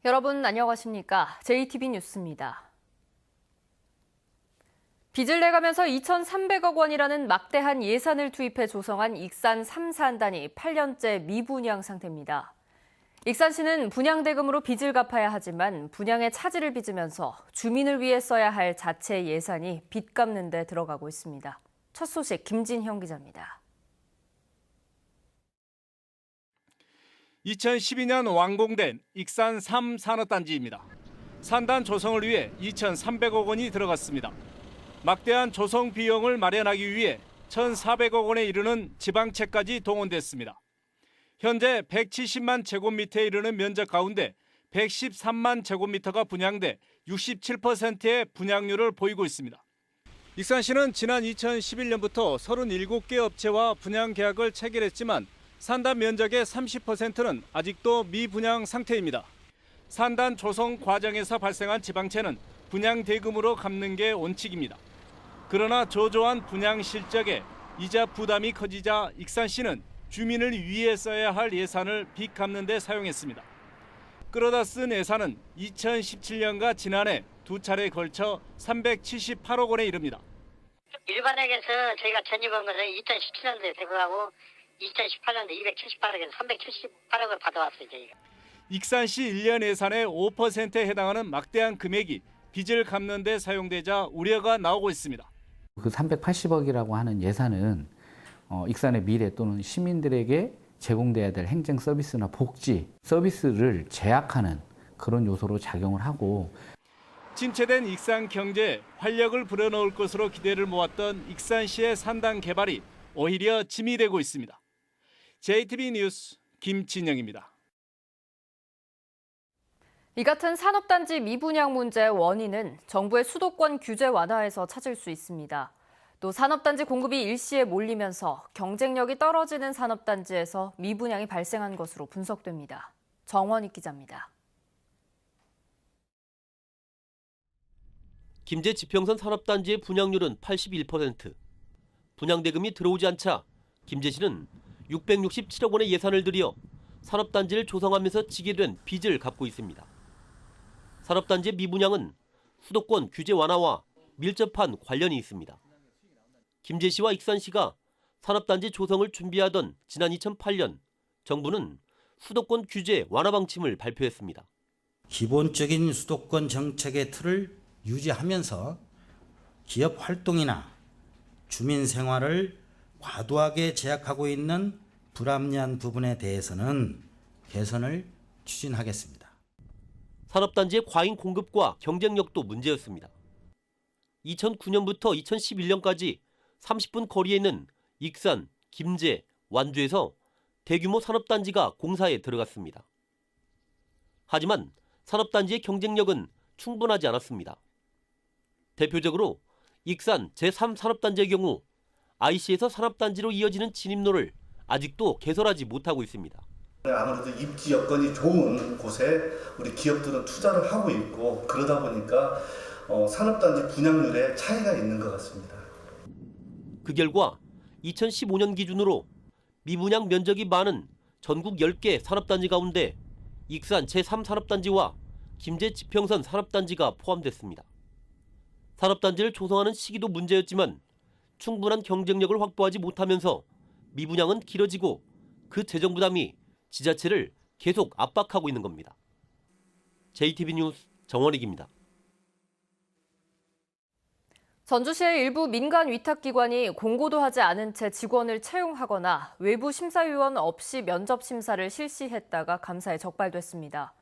여러분 안녕하십니까? JTB 뉴스입니다. 빚을 내가면서 2,300억 원이라는 막대한 예산을 투입해 조성한 익산 3산단이 8년째 미분양 상태입니다. 익산시는 분양대금으로 빚을 갚아야 하지만 분양의 차질을 빚으면서 주민을 위해 써야 할 자체 예산이 빚 갚는 데 들어가고 있습니다. 첫 소식 김진형 기자입니다. 2012년 완공된 익산 3산업단지입니다. 산단 조성을 위해 2,300억 원이 들어갔습니다. 막대한 조성 비용을 마련하기 위해 1,400억 원에 이르는 지방채까지 동원됐습니다. 현재 170만 제곱미터에 이르는 면적 가운데 113만 제곱미터가 분양돼 67%의 분양률을 보이고 있습니다. 익산시는 지난 2011년부터 37개 업체와 분양 계약을 체결했지만 산단 면적의 30%는 아직도 미분양 상태입니다. 산단 조성 과정에서 발생한 지방채는 분양 대금으로 갚는 게 원칙입니다. 그러나 저조한 분양 실적에 이자 부담이 커지자 익산시는 주민을 위해 써야 할 예산을 빚 갚는 데 사용했습니다. 끌어다 쓴 예산은 2017년과 지난해 두 차례에 걸쳐 378억 원에 이릅니다. 일반액에서 저희가 전입한 것은 2017년도에 대부하고 2018년도 278억에서 378억을 받아왔어요, 저희가. 익산시 1년 예산의 5%에 해당하는 막대한 금액이 빚을 갚는 데 사용되자 우려가 나오고 있습니다. 그 380억이라고 하는 예산은 익산의 미래 또는 시민들에게 제공돼야 될 행정 서비스나 복지 서비스를 제약하는 그런 요소로 작용을 하고 침체된 익산 경제에 활력을 불어넣을 것으로 기대를 모았던 익산시의 산단 개발이 오히려 짐이 되고 있습니다. JTB 뉴스 김진영입니다. 이 같은 산업단지 미분양 문제의 원인은 정부의 수도권 규제 완화에서 찾을 수 있습니다. 또 산업단지 공급이 일시에 몰리면서 경쟁력이 떨어지는 산업단지에서 미분양이 발생한 것으로 분석됩니다. 정원익 기자입니다. 김제 지평선 산업단지의 분양률은 81%. 분양대금이 들어오지 않자 김제시는 667억 원의 예산을 들여 산업단지를 조성하면서 지게 된 빚을 갚고 있습니다. 산업단지의 미분양은 수도권 규제 완화와 밀접한 관련이 있습니다. 김제시와 익산시가 산업단지 조성을 준비하던 지난 2008년 정부는 수도권 규제 완화 방침을 발표했습니다. 기본적인 수도권 정책의 틀을 유지하면서 기업 활동이나 주민 생활을 과도하게 제약하고 있는 불합리한 부분에 대해서는 개선을 추진하겠습니다. 산업단지의 과잉 공급과 경쟁력도 문제였습니다. 2009년부터 2011년까지 30분 거리에 있는 익산, 김제, 완주에서 대규모 산업단지가 공사에 들어갔습니다. 하지만 산업단지의 경쟁력은 충분하지 않았습니다. 대표적으로 익산 제3산업단지의 경우 IC에서 산업단지로 이어지는 진입로를 아직도 개설하지 못하고 있습니다. 아무래도 입지 여건이 좋은 곳에 우리 기업들은 투자를 하고 있고 그러다 보니까 산업단지 분양률에 차이가 있는 것 같습니다. 그 결과 2015년 기준으로 미분양 면적이 많은 전국 10개 산업단지 가운데 익산 제3산업단지와 김제 지평선 산업단지가 포함됐습니다. 산업단지를 조성하는 시기도 문제였지만 충분한 경쟁력을 확보하지 못하면서 미분양은 길어지고 그 재정 부담이 지자체를 계속 압박하고 있는 겁니다. JTB 뉴스 정원익입니다. 전주시의 일부 민간 위탁기관이 공고도 하지 않은 채 직원을 채용하거나 외부 심사위원 없이 면접 심사를 실시했다가 감사에 적발됐습니다.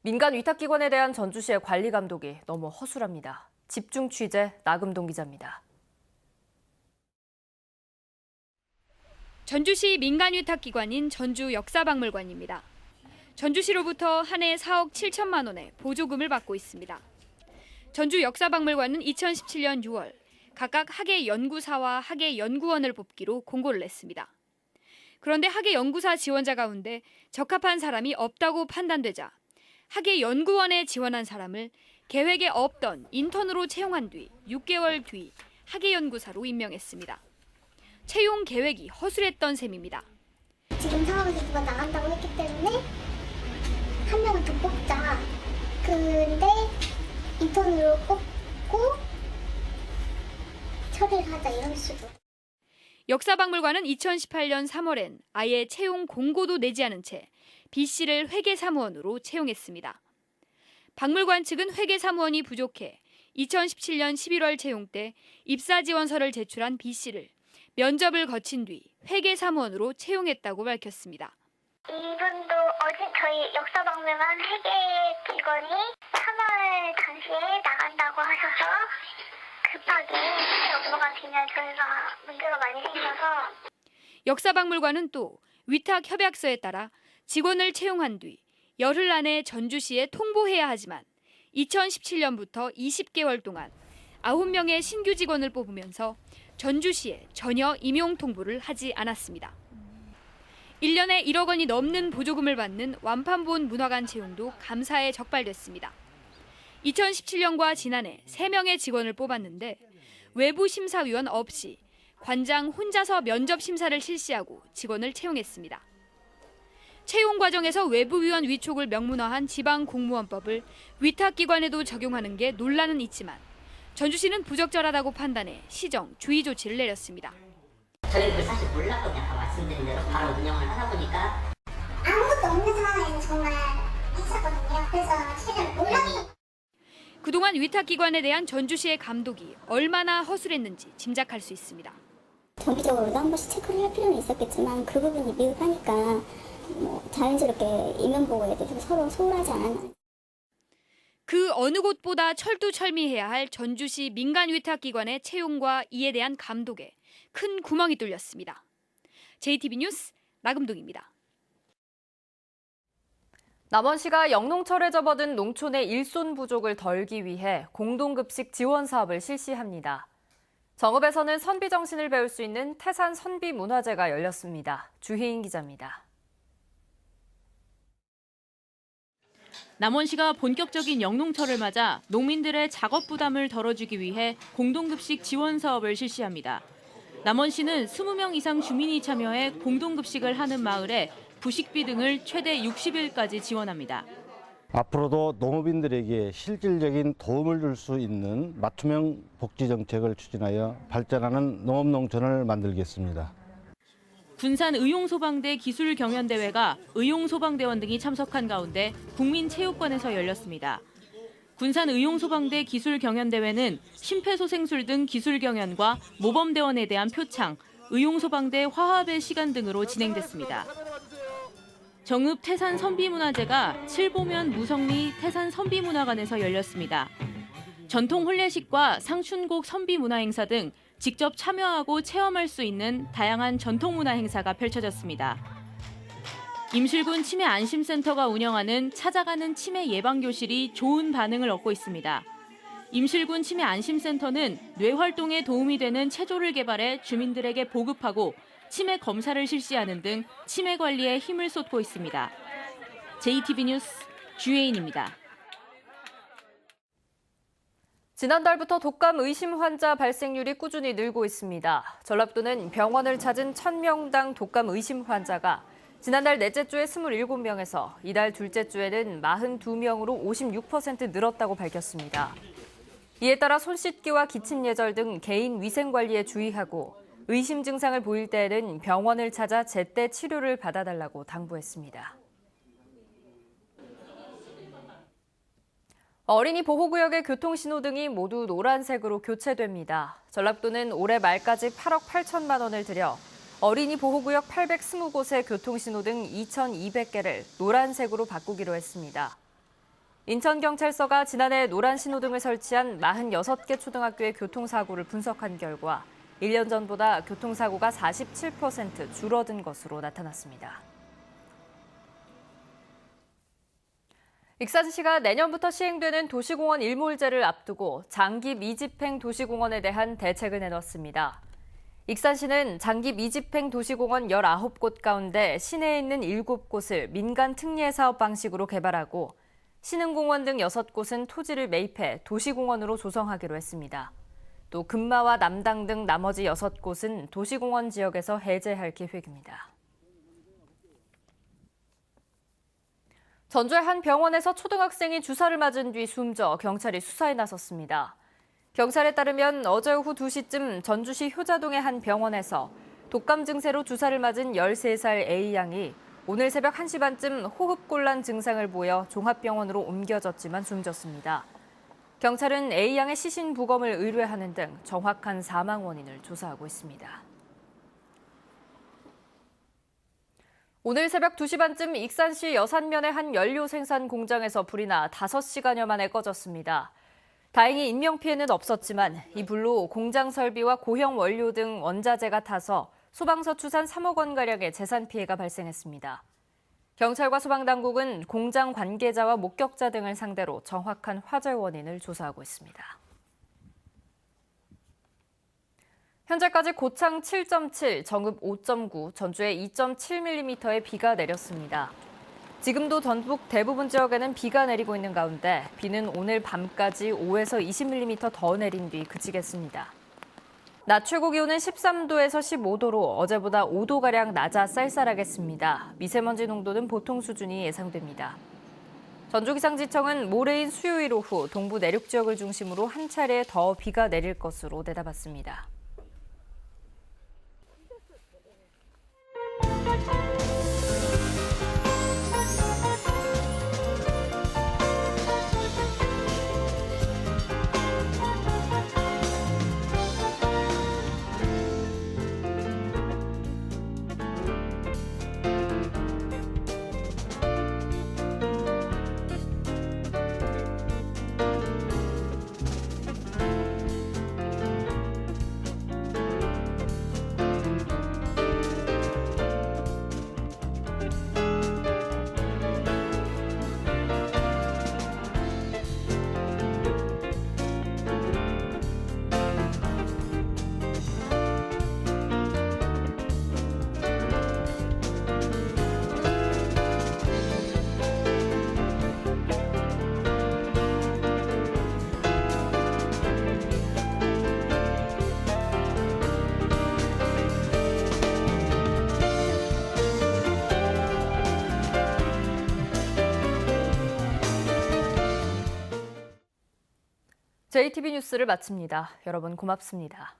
민간 위탁기관에 대한 전주시의 관리 감독이 너무 허술합니다. 집중 취재 나금동 기자입니다. 전주시 민간위탁기관인 전주역사박물관입니다. 전주시로부터 한 해 4억 7천만 원의 보조금을 받고 있습니다. 전주역사박물관은 2017년 6월 각각 학예연구사와 학예연구원을 뽑기로 공고를 냈습니다. 그런데 학예연구사 지원자 가운데 적합한 사람이 없다고 판단되자 학예연구원에 지원한 사람을 계획에 없던 인턴으로 채용한 뒤 6개월 뒤 학예연구사로 임명했습니다. 채용 계획이 허술했던 셈입니다. 지금 상황에서 누가 나간다고 했기 때문에 한 명은 더 뽑자. 근데 인턴으로 뽑고 처리를 하자 이런 식으로. 역사박물관은 2018년 3월엔 아예 채용 공고도 내지 않은 채 B씨를 회계사무원으로 채용했습니다. 박물관 측은 회계사무원이 부족해 2017년 11월 채용 때 입사지원서를 제출한 B씨를 면접을 거친 뒤 회계사무원으로 채용했다고 밝혔습니다. 이분도 어제 저희 역사박물관 회계직원이 3월 당시에 나간다고 하셔서 급하게 업무가 되면 저희가 문제가 많이 생겨서. 역사박물관은 또 위탁 협약서에 따라 직원을 채용한 뒤 열흘 안에 전주시에 통보해야 하지만 2017년부터 20개월 동안 9명의 신규 직원을 뽑으면서 전주시에 전혀 임용 통보를 하지 않았습니다. 1년에 1억 원이 넘는 보조금을 받는 완판본 문화관 채용도 감사에 적발됐습니다. 2017년과 지난해 3명의 직원을 뽑았는데 외부 심사위원 없이 관장 혼자서 면접 심사를 실시하고 직원을 채용했습니다. 채용 과정에서 외부위원 위촉을 명문화한 지방공무원법을 위탁기관에도 적용하는 게 논란은 있지만 전주시는 부적절하다고 판단해 시정 주의 조치를 내렸습니다. 저희는 사실 몰랐거든요. 아까 말씀드린 대로 바로 운영을 하다 보니까 아무것도 없는 상황에서 정말 있었거든요. 그래서 실은 몰랐어요. 그동안 위탁기관에 대한 전주시의 감독이 얼마나 허술했는지 짐작할 수 있습니다. 정기적으로도 한 번씩 체크를 할 필요는 있었겠지만 그 부분이 미흡하니까 자연스럽게 임용보고에 대해서 서로 소홀하지 않았나. 그 어느 곳보다 철두철미해야 할 전주시 민간위탁기관의 채용과 이에 대한 감독에 큰 구멍이 뚫렸습니다. JTB 뉴스 나금동입니다. 남원시가 영농철에 접어든 농촌의 일손 부족을 덜기 위해 공동급식 지원 사업을 실시합니다. 정읍에서는 선비 정신을 배울 수 있는 태산 선비 문화제가 열렸습니다. 주희인 기자입니다. 남원시가 본격적인 영농철을 맞아 농민들의 작업 부담을 덜어주기 위해 공동급식 지원 사업을 실시합니다. 남원시는 20명 이상 주민이 참여해 공동급식을 하는 마을에 부식비 등을 최대 60일까지 지원합니다. 앞으로도 농업인들에게 실질적인 도움을 줄 수 있는 맞춤형 복지 정책을 추진하여 발전하는 농업농촌을 만들겠습니다. 군산 의용소방대 기술경연대회가 의용소방대원 등이 참석한 가운데 국민체육관에서 열렸습니다. 군산 의용소방대 기술경연대회는 심폐소생술 등 기술경연과 모범대원에 대한 표창, 의용소방대 화합의 시간 등으로 진행됐습니다. 정읍 태산 선비문화제가 칠보면 무성리 태산 선비문화관에서 열렸습니다. 전통 혼례식과 상춘곡 선비문화 행사 등 직접 참여하고 체험할 수 있는 다양한 전통문화 행사가 펼쳐졌습니다. 임실군 치매안심센터가 운영하는 찾아가는 치매 예방교실이 좋은 반응을 얻고 있습니다. 임실군 치매안심센터는 뇌활동에 도움이 되는 체조를 개발해 주민들에게 보급하고 치매 검사를 실시하는 등 치매 관리에 힘을 쏟고 있습니다. JTB 뉴스 주혜인입니다. 지난달부터 독감 의심 환자 발생률이 꾸준히 늘고 있습니다. 전라북도는 병원을 찾은 1000명당 독감 의심 환자가 지난달 넷째 주에 27명에서 이달 둘째 주에는 42명으로 56% 늘었다고 밝혔습니다. 이에 따라 손 씻기와 기침 예절 등 개인 위생 관리에 주의하고 의심 증상을 보일 때에는 병원을 찾아 제때 치료를 받아달라고 당부했습니다. 어린이 보호구역의 교통신호등이 모두 노란색으로 교체됩니다. 전라북도는 올해 말까지 8억 8천만 원을 들여 어린이 보호구역 820곳의 교통신호등 2,200개를 노란색으로 바꾸기로 했습니다. 인천경찰서가 지난해 노란 신호등을 설치한 46개 초등학교의 교통사고를 분석한 결과 1년 전보다 교통사고가 47% 줄어든 것으로 나타났습니다. 익산시가 내년부터 시행되는 도시공원 일몰제를 앞두고 장기 미집행 도시공원에 대한 대책을 내놨습니다. 익산시는 장기 미집행 도시공원 19곳 가운데 시내에 있는 7곳을 민간 특례 사업 방식으로 개발하고 신흥공원 등 6곳은 토지를 매입해 도시공원으로 조성하기로 했습니다. 또 금마와 남당 등 나머지 6곳은 도시공원 지역에서 해제할 계획입니다. 전주의 한 병원에서 초등학생이 주사를 맞은 뒤 숨져 경찰이 수사에 나섰습니다. 경찰에 따르면 어제 오후 2시쯤 전주시 효자동의 한 병원에서 독감 증세로 주사를 맞은 13살 A양이 오늘 새벽 1시 반쯤 호흡곤란 증상을 보여 종합병원으로 옮겨졌지만 숨졌습니다. 경찰은 A양의 시신 부검을 의뢰하는 등 정확한 사망 원인을 조사하고 있습니다. 오늘 새벽 2시 반쯤 익산시 여산면의 한 연료 생산 공장에서 불이 나 5시간여 만에 꺼졌습니다. 다행히 인명피해는 없었지만 이 불로 공장 설비와 고형 원료 등 원자재가 타서 소방서 추산 3억 원가량의 재산 피해가 발생했습니다. 경찰과 소방당국은 공장 관계자와 목격자 등을 상대로 정확한 화재 원인을 조사하고 있습니다. 현재까지 고창 7.7, 정읍 5.9, 전주에 2.7mm의 비가 내렸습니다. 지금도 전북 대부분 지역에는 비가 내리고 있는 가운데 비는 오늘 밤까지 5에서 20mm 더 내린 뒤 그치겠습니다. 낮 최고 기온은 13도에서 15도로 어제보다 5도가량 낮아 쌀쌀하겠습니다. 미세먼지 농도는 보통 수준이 예상됩니다. 전주기상지청은 모레인 수요일 오후 동부 내륙 지역을 중심으로 한 차례 더 비가 내릴 것으로 내다봤습니다. JTB 뉴스를 마칩니다. 여러분 고맙습니다.